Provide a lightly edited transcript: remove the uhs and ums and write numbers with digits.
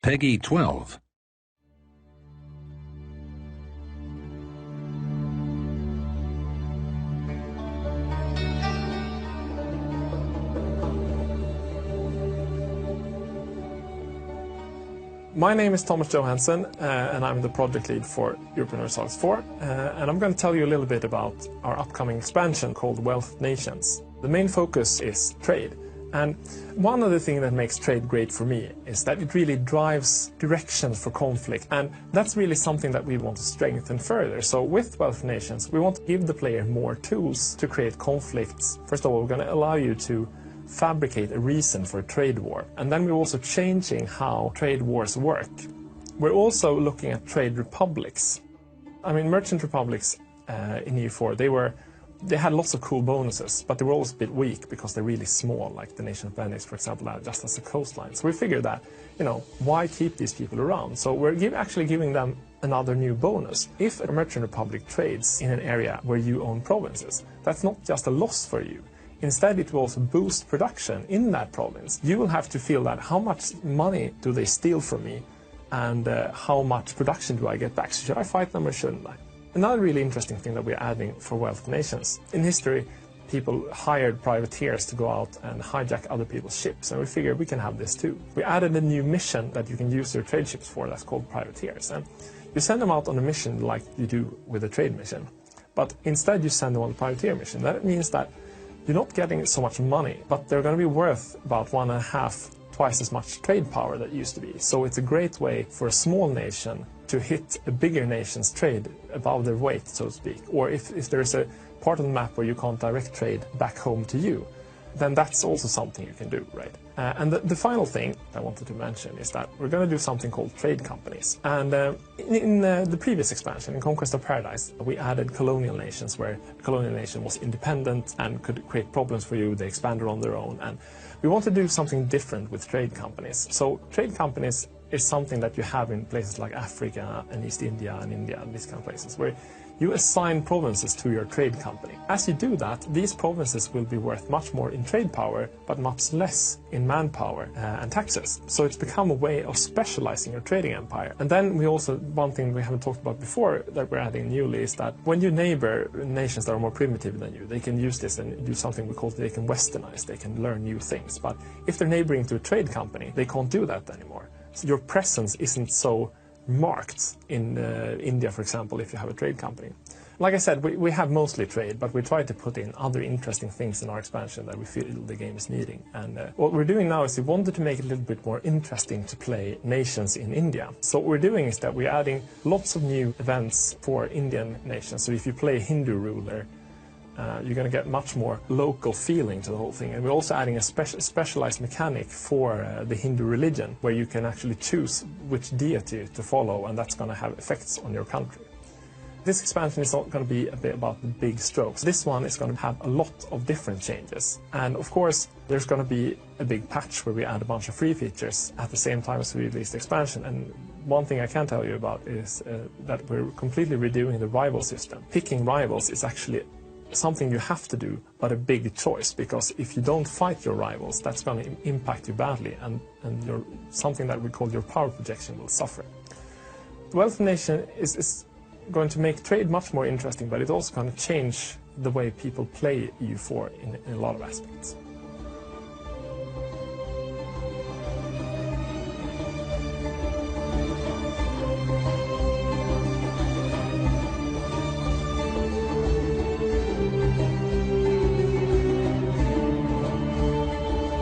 Peggy 12. My name is Thomas Johansson, and I'm the project lead for Europa Universalis 4, and I'm going to tell you a little bit about our upcoming expansion called Wealth Nations. The main focus is trade, and one of the things that makes trade great for me is that it really drives directions for conflict, and that's really something that we want to strengthen further. So with Wealth Nations, we want to give the player more tools to create conflicts. First of all, we're going to allow you to fabricate a reason for a trade war, and then we're also changing how trade wars work. We're also looking at trade republics. I mean, merchant republics in EU4, they had lots of cool bonuses, but they were always a bit weak because they're really small, like the nation of Benelux, for example, just as a coastline. So we figured that, why keep these people around? So we're actually giving them another new bonus. If a merchant republic trades in an area where you own provinces, that's not just a loss for you. Instead, it will also boost production in that province. You will have to feel that how much money do they steal from me, and how much production do I get back? So should I fight them or shouldn't I? Another really interesting thing that we're adding for Wealth Nations. In history, people hired privateers to go out and hijack other people's ships, and we figured we can have this too. We added a new mission that you can use your trade ships for, that's called privateers. And you send them out on a mission like you do with a trade mission, but instead you send them on a privateer mission. That means that you're not getting so much money, but they're going to be worth about 1.5 twice as much trade power that used to be. So it's a great way for a small nation to hit a bigger nation's trade above their weight, so to speak. Or if there's a part of the map where you can't direct trade back home to you, then that's also something you can do, right? And the final thing I wanted to mention is that we're going to do something called trade companies. And in the previous expansion, in Conquest of Paradise, we added colonial nations, where a colonial nation was independent and could create problems for you. They expanded on their own. And we want to do something different with trade companies. So trade companies is something that you have in places like Africa and East India and these kind of places, where you assign provinces to your trade company. As you do that, these provinces will be worth much more in trade power, but much less in manpower and taxes. So it's become a way of specializing your trading empire. And then we also, one thing we haven't talked about before that we're adding newly is that when you neighbor nations that are more primitive than you, they can use this and do something we call they can westernize, they can learn new things. But if they're neighboring to a trade company, they can't do that anymore. So your presence isn't so marked in India, for example, if you have a trade company. Like I said, we have mostly trade, but we try to put in other interesting things in our expansion that we feel the game is needing. And what we're doing now is we wanted to make it a little bit more interesting to play nations in India. So what we're doing is that we're adding lots of new events for Indian nations. So if you play a Hindu ruler, you're going to get much more local feeling to the whole thing. And we're also adding a specialized mechanic for the Hindu religion, where you can actually choose which deity to follow, and that's going to have effects on your country. This expansion is not going to be a bit about the big strokes. This one is going to have a lot of different changes. And of course, there's going to be a big patch where we add a bunch of free features at the same time as we release the expansion. And one thing I can tell you about is that we're completely redoing the rival system. Picking rivals is actually something you have to do, but a big choice, because if you don't fight your rivals, that's going to impact you badly, and something that we call your power projection will suffer. The Wealth Nation is going to make trade much more interesting, but it's also going to change the way people play EU4 in a lot of aspects.